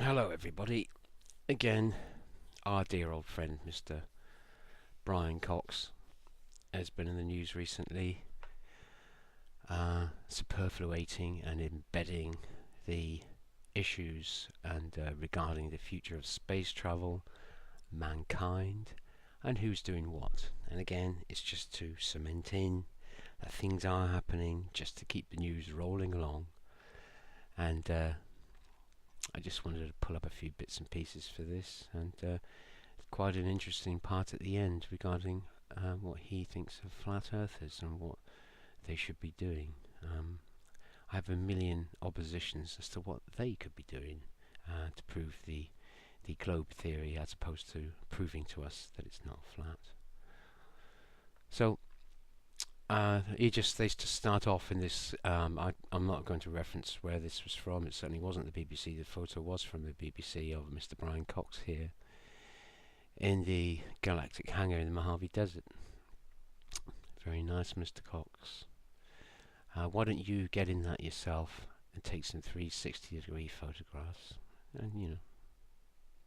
Hello, everybody. Again, our dear old friend, Mr. Brian Cox, has been in the news recently, superfluating and embedding the issues and regarding the future of space travel, mankind, and who's doing what. And again, it's just to cement in that things are happening, just to keep the news rolling along. And I just wanted to pull up a few bits and pieces for this, and quite an interesting part at the end regarding what he thinks of flat earthers and what they should be doing. I have a million oppositions as to what they could be doing to prove the globe theory, as opposed to proving to us that it's not flat. So they just start off in this. I'm not going to reference where this was from. It certainly wasn't the BBC. The photo was from the BBC of Mr. Brian Cox here in the galactic hangar in the Mojave Desert. Very nice, Mr. Cox. Why don't you get in that yourself and take some 360-degree photographs and,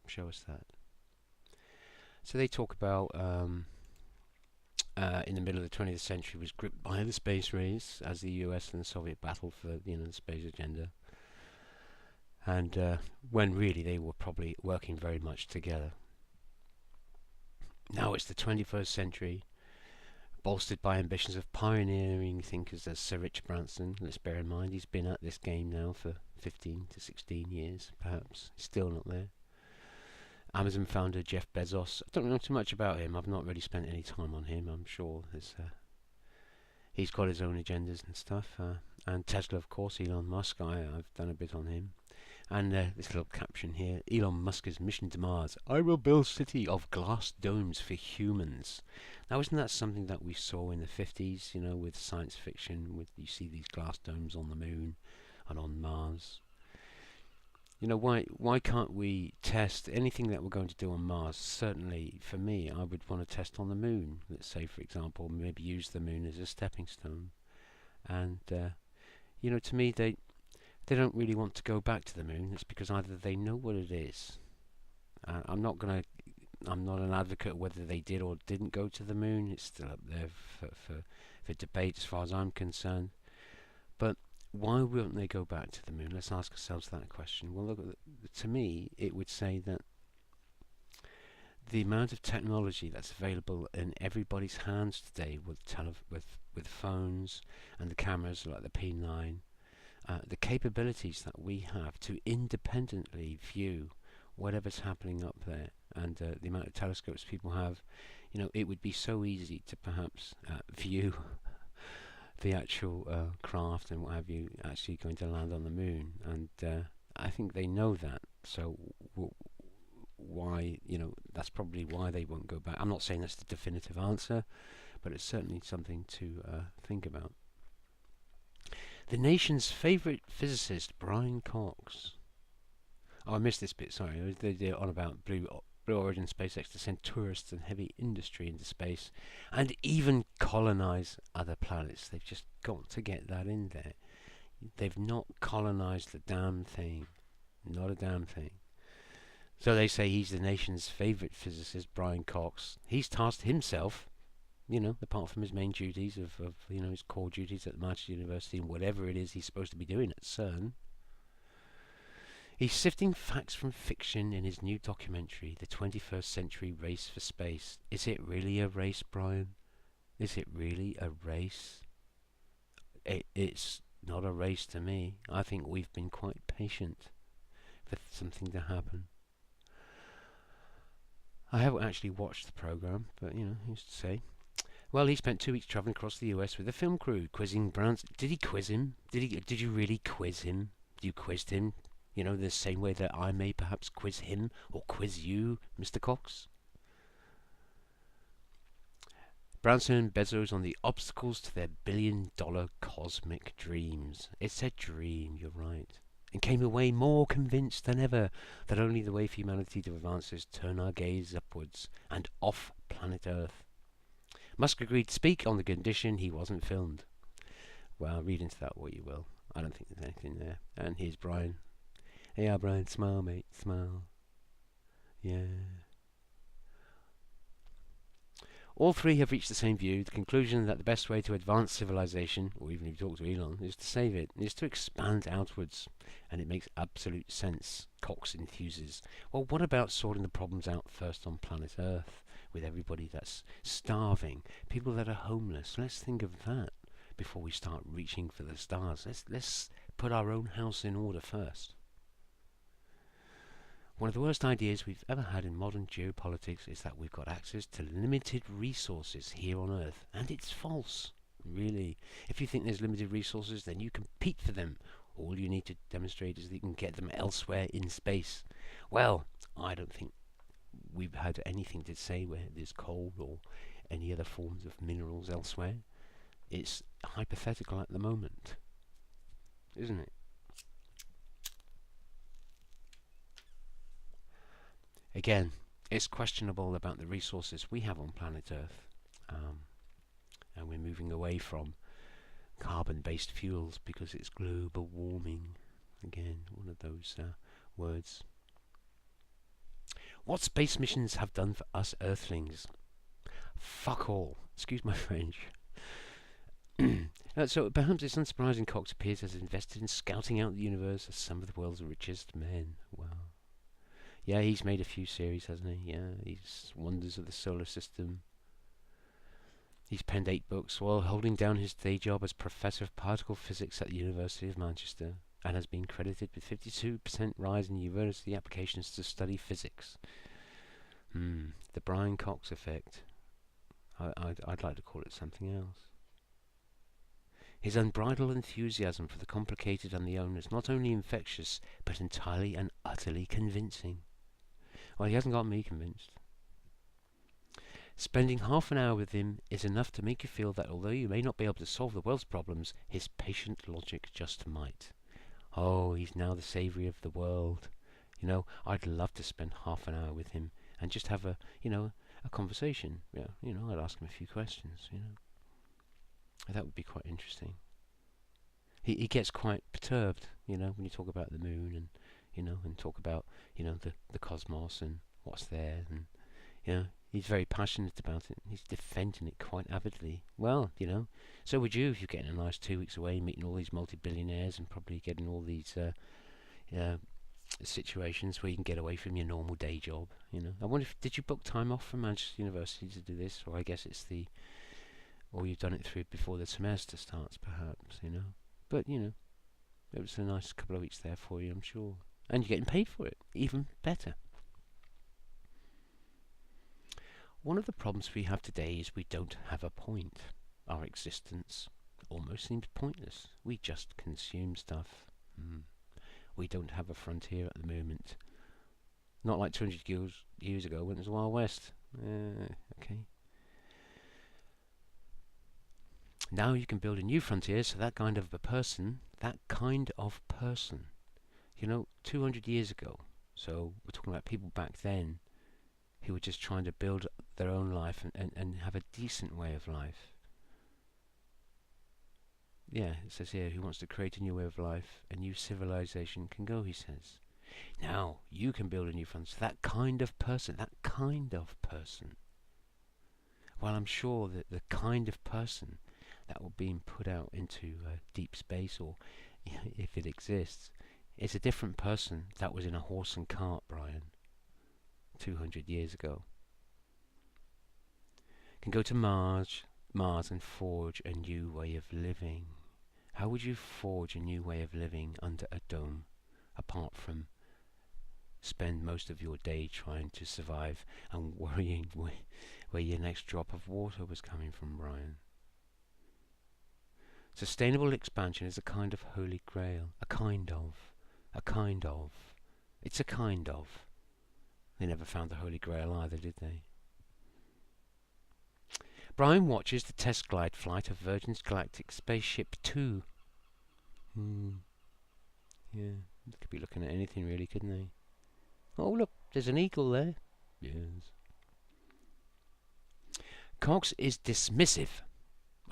show us that. So they talk about in the middle of the 20th century was gripped by the space race as the US and the Soviet battled for the space agenda, and when really they were probably working very much together. Now it's the 21st century, bolstered by ambitions of pioneering thinkers as Sir Richard Branson. Let's bear in mind he's been at this game now for 15 to 16 years, perhaps. He's still not there. Amazon founder Jeff Bezos. I don't know too much about him. I've not really spent any time on him. I'm sure he's got his own agendas and stuff. And Tesla, of course, Elon Musk. I've done a bit on him. And this little caption here: Elon Musk's mission to Mars. I will build city of glass domes for humans. Now, isn't that something that we saw in the 50s, with science fiction? You see these glass domes on the moon and on Mars. Why can't we test anything that we're going to do on Mars? Certainly, for me, I would want to test on the moon. Let's say, for example, maybe use the moon as a stepping stone. And, to me, they don't really want to go back to the moon. It's because either they know what it is. I'm not an advocate of whether they did or didn't go to the moon. It's still up there for debate as far as I'm concerned. But why won't they go back to the moon? Let's ask ourselves that question. Well, look, to me, it would say that the amount of technology that's available in everybody's hands today, with phones and the cameras like the P9, the capabilities that we have to independently view whatever's happening up there, and the amount of telescopes people have, it would be so easy to perhaps view the actual craft and what have you actually going to land on the moon. And I think they know that. So why, that's probably why they won't go back. I'm not saying that's the definitive answer, but it's certainly something to think about. The nation's favourite physicist, Brian Cox. Oh, I missed this bit, sorry. They're on about Blue Origin SpaceX to send tourists and heavy industry into space and even colonize other planets. They've just got to get that in there. They've not colonized the damn thing. Not a damn thing. So they say he's the nation's favorite physicist, Brian Cox. He's tasked himself, apart from his main duties of his core duties at Manchester University and whatever it is he's supposed to be doing at CERN. He's sifting facts from fiction in his new documentary, The 21st Century Race for Space. Is it really a race, Brian? Is it really a race? It's not a race to me. I think we've been quite patient for something to happen. I haven't actually watched the programme, but, who's to say? Well, he spent 2 weeks travelling across the US with a film crew, quizzing Branson. Did he quiz him? Did you really quiz him? You quizzed him? The same way that I may perhaps quiz him or quiz you, Mr. Cox. Branson and Bezos on the obstacles to their billion-dollar cosmic dreams. It's a dream, you're right. And came away more convinced than ever that only the way for humanity to advance is turn our gaze upwards and off planet Earth. Musk agreed to speak on the condition he wasn't filmed. Well, read into that what you will. I don't think there's anything there. And here's Brian. Hey, Brian, smile, mate, smile. Yeah. All three have reached the same view, the conclusion that the best way to advance civilization, or even if you talk to Elon, is to save it, is to expand outwards. And it makes absolute sense, Cox enthuses. Well, what about sorting the problems out first on planet Earth, with everybody that's starving, people that are homeless? Let's think of that before we start reaching for the stars. Let's put our own house in order first. One of the worst ideas we've ever had in modern geopolitics is that we've got access to limited resources here on Earth, and it's false. Really. If you think there's limited resources, then you compete for them. All you need to demonstrate is that you can get them elsewhere in space. Well, I don't think we've had anything to say where there's coal or any other forms of minerals elsewhere. It's hypothetical at the moment, isn't it? Again, it's questionable about the resources we have on planet Earth, and we're moving away from carbon-based fuels because it's global warming. Again, one of those words. What space missions have done for us Earthlings? Fuck all. Excuse my French. So perhaps it's unsurprising Cox appears as invested in scouting out the universe as some of the world's richest men. Wow. Yeah, he's made a few series, hasn't he? Yeah, he's Wonders of the Solar System. He's penned 8 books while holding down his day job as Professor of Particle Physics at the University of Manchester, and has been credited with 52% rise in university applications to study physics. The Brian Cox effect. I'd like to call it something else. His unbridled enthusiasm for the complicated and the unknown is not only infectious, but entirely and utterly convincing. Well, he hasn't got me convinced. Spending half an hour with him is enough to make you feel that although you may not be able to solve the world's problems, his patient logic just might. Oh, he's now the saviour of the world. You know, I'd love to spend half an hour with him and just have a conversation. Yeah, I'd ask him a few questions, That would be quite interesting. He gets quite perturbed, when you talk about the moon and, and talk about, the cosmos and what's there, and, he's very passionate about it. He's defending it quite avidly. Well, so would you if you're getting a nice 2 weeks away, meeting all these multi-billionaires and probably getting all these situations where you can get away from your normal day job, I wonder did you book time off from Manchester University to do this? Or I guess it's or you've done it through before the semester starts, perhaps, But, it was a nice couple of weeks there for you, I'm sure. And you're getting paid for it, even better. One of the problems we have today is we don't have a point. Our existence almost seems pointless. We just consume stuff. We don't have a frontier at the moment. Not like 200 years ago when it was the Wild West. Okay. Now you can build a new frontier, so that kind of person, 200 years ago, so we're talking about people back then who were just trying to build their own life and have a decent way of life. Yeah, it says here, who wants to create a new way of life, a new civilization can go, he says. Now, you can build a new frontier, that kind of person. Well, I'm sure that the kind of person that will be put out into deep space, or if it exists, it's a different person that was in a horse and cart, Brian, 200 years ago. Can go to Mars and forge a new way of living. How would you forge a new way of living under a dome, apart from spend most of your day trying to survive and worrying where your next drop of water was coming from, Brian? Sustainable expansion is a kind of holy grail. It's a kind of. They never found the holy grail either, did they? Brian watches the test glide flight of Virgin's Galactic Spaceship 2. Yeah, they could be looking at anything really, couldn't they? Oh, look, there's an eagle there. Yes. Cox is dismissive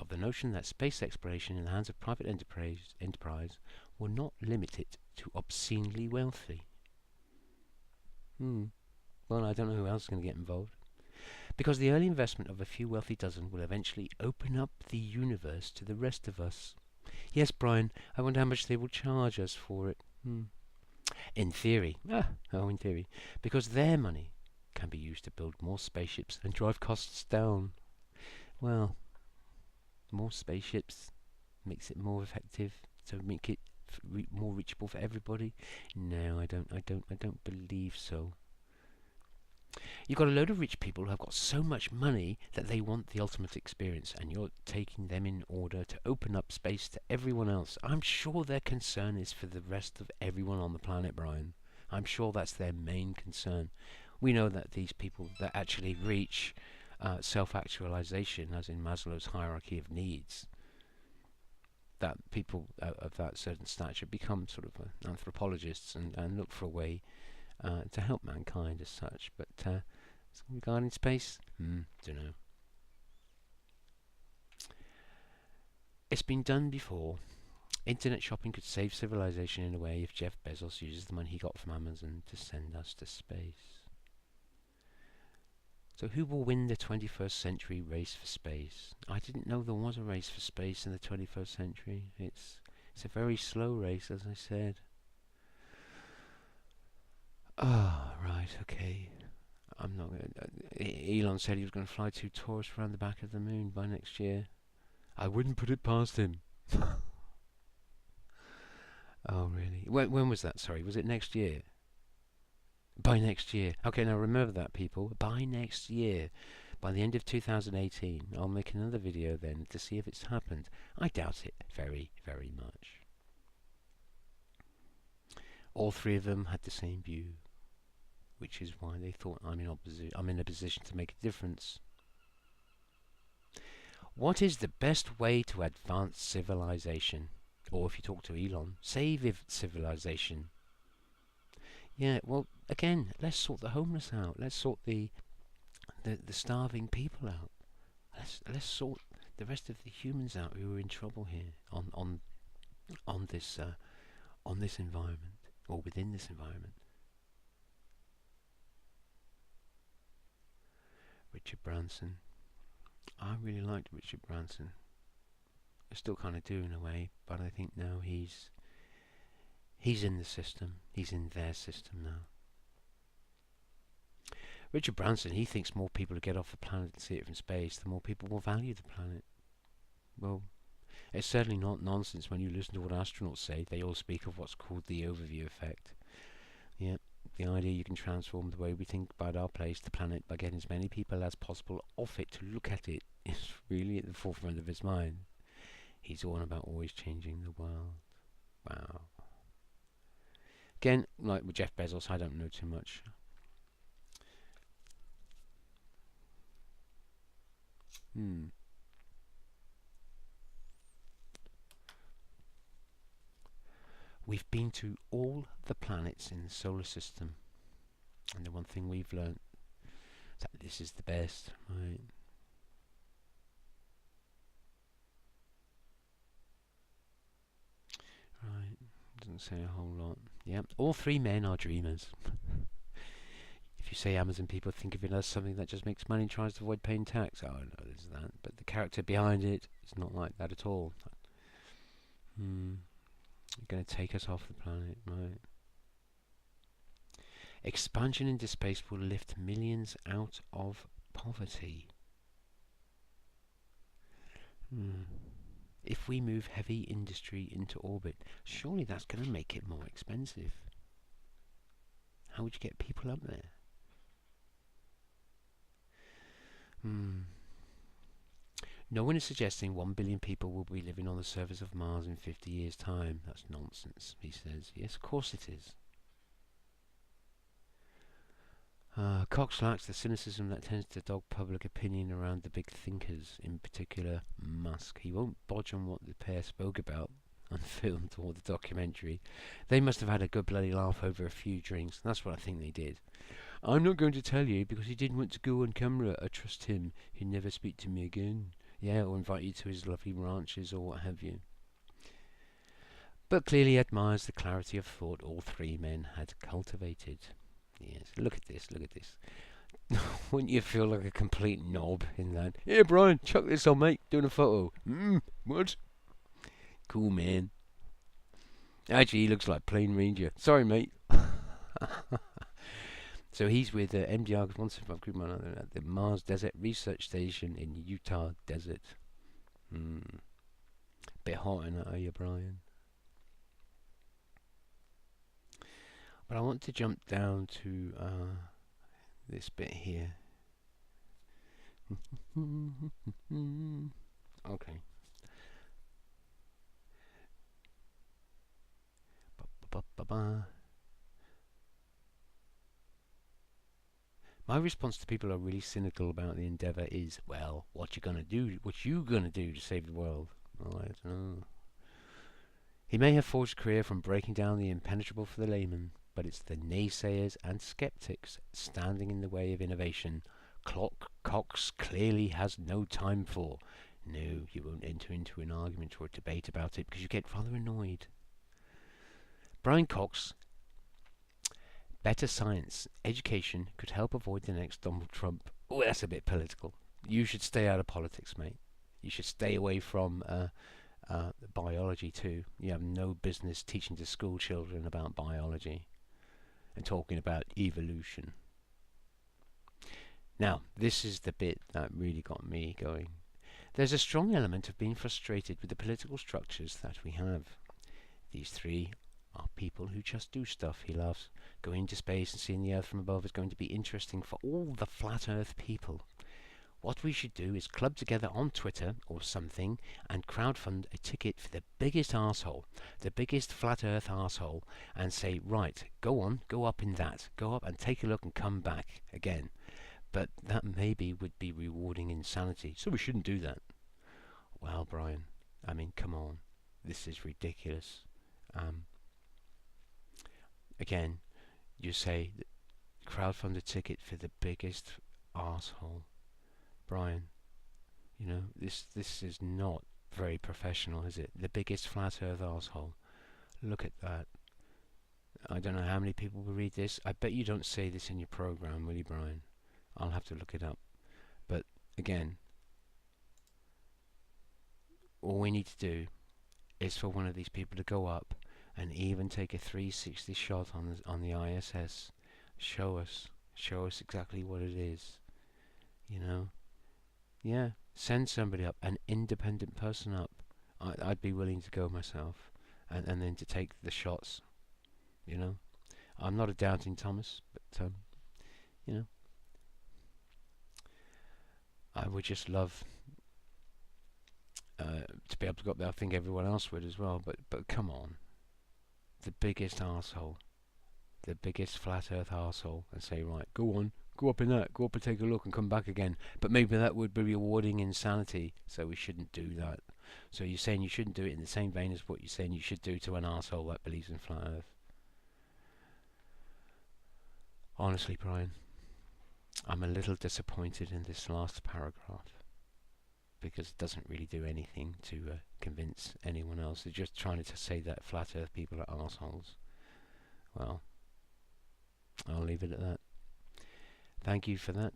of the notion that space exploration in the hands of private enterprise will not limit it to obscenely wealthy. Well, I don't know who else is going to get involved. Because the early investment of a few wealthy dozen will eventually open up the universe to the rest of us. Yes, Brian, I wonder how much they will charge us for it. In theory. In theory. Because their money can be used to build more spaceships and drive costs down. Well, more spaceships makes it more effective, so make it more reachable for everybody. No, I don't believe so. You've got a load of rich people who have got so much money that they want the ultimate experience, and you're taking them in order to open up space to everyone else. I'm sure their concern is for the rest of everyone on the planet, Brian. I'm sure that's their main concern. We know that these people that actually reach self-actualization, as in Maslow's hierarchy of needs, that people of that certain stature become sort of anthropologists and look for a way to help mankind as such. But regarding space, don't know. It's been done before. Internet shopping could save civilization in a way if Jeff Bezos uses the money he got from Amazon to send us to space. So who will win the 21st century race for space? I didn't know there was a race for space in the 21st century. It's a very slow race, as I said. Right, okay. I'm not going to... Elon said he was going to fly 2 tourists around the back of the moon by next year. I wouldn't put it past him. Oh, really? When was that? Sorry, was it next year? By next year. Okay, now remember that, people. By next year. By the end of 2018. I'll make another video then to see if it's happened. I doubt it very, very much. All 3 of them had the same view, which is why they thought I'm in a position to make a difference. What is the best way to advance civilization? Or if you talk to Elon, save civilization. Yeah, well, again, let's sort the homeless out. Let's sort the starving people out. Let's sort the rest of the humans out who are in trouble here on this environment, or within this environment. Richard Branson. I really liked Richard Branson. I still kind of do in a way, but I think now he's in the system. He's in their system now. Richard Branson, he thinks more people will get off the planet and see it from space, the more people will value the planet. Well, it's certainly not nonsense when you listen to what astronauts say. They all speak of what's called the overview effect. Yeah, the idea you can transform the way we think about our place, the planet, by getting as many people as possible off it to look at it is really at the forefront of his mind. He's all about always changing the world. Wow. Again, like with Jeff Bezos, I don't know too much. We've been to all the planets in the solar system, and the one thing we've learned is that this is the best, right? Right, doesn't say a whole lot. Yeah, all 3 men are dreamers. If you say Amazon, people think of it as something that just makes money and tries to avoid paying tax. Oh, no, there's that. But the character behind it is not like that at all. You're going to take us off the planet, right? Expansion into space will lift millions out of poverty. If we move heavy industry into orbit, surely that's going to make it more expensive. How would you get people up there? No one is suggesting 1 billion people will be living on the surface of Mars in 50 years' time. That's nonsense, he says. Yes, of course it is. Cox lacks the cynicism that tends to dog public opinion around the big thinkers, in particular Musk. He won't budge on what the pair spoke about on film or the documentary. They must have had a good bloody laugh over a few drinks. That's what I think they did. I'm not going to tell you because he didn't want to go on camera. I trust him. He'll never speak to me again. Yeah, or invite you to his lovely ranches or what have you. But clearly admires the clarity of thought all three men had cultivated. Yes, look at this, look at this. Wouldn't you feel like a complete knob in that? Here, Brian, chuck this on, mate. Doing a photo. What? Cool, man. Actually, he looks like Plain Ranger. Sorry, mate. So he's with MDR 175 Group at the Mars Desert Research Station in Utah Desert. Bit hot in it, are you, Brian? But I want to jump down to this bit here. Okay. My response to people who are really cynical about the endeavour is, well, what you gonna do? What you gonna do to save the world? Well, I don't know. He may have forged a career from breaking down the impenetrable for the layman, but it's the naysayers and skeptics standing in the way of innovation Cox clearly has no time for. No, you won't enter into an argument or a debate about it because you get rather annoyed. Brian Cox, better science education could help avoid the next Donald Trump. Oh, that's a bit political. You should stay out of politics, mate. You should stay away from biology too. You have no business teaching to school children about biology and talking about evolution. Now, this is the bit that really got me going. There's a strong element of being frustrated with the political structures that we have. These three are people who just do stuff, he laughs. Going into space and seeing the Earth from above is going to be interesting for all the flat Earth people. What we should do is club together on Twitter or something and crowdfund a ticket for the biggest arsehole, the biggest flat Earth arsehole, and say, right, go on, go up in that, go up and take a look and come back again. But that maybe would be rewarding insanity, so we shouldn't do that. Well, Brian, I mean, come on, this is ridiculous. Again, you say crowdfund a ticket for the biggest arsehole. Brian, you know, this is not very professional, is it? The biggest flat earth arsehole. Look at that. I don't know how many people will read this. I bet you don't say this in your program, will you, Brian? I'll have to look it up. But again, all we need to do is for one of these people to go up and even take a 360 shot on the ISS. Show us exactly what it is. You know? Yeah, send somebody up, an independent person up. I'd be willing to go myself, and then to take the shots. You know, I'm not a doubting Thomas, but you know, I would just love to be able to go up there. I think everyone else would as well. But come on, the biggest arsehole, the biggest flat Earth arsehole, and say, right, go on. Go up in that, go up and take a look and come back again. But maybe that would be rewarding insanity, so we shouldn't do that. So you're saying you shouldn't do it in the same vein as what you're saying you should do to an arsehole that believes in flat Earth. Honestly, Brian, I'm a little disappointed in this last paragraph because it doesn't really do anything to convince anyone else. They're just trying to say that flat Earth people are arseholes. Well, I'll leave it at that. Thank you for that.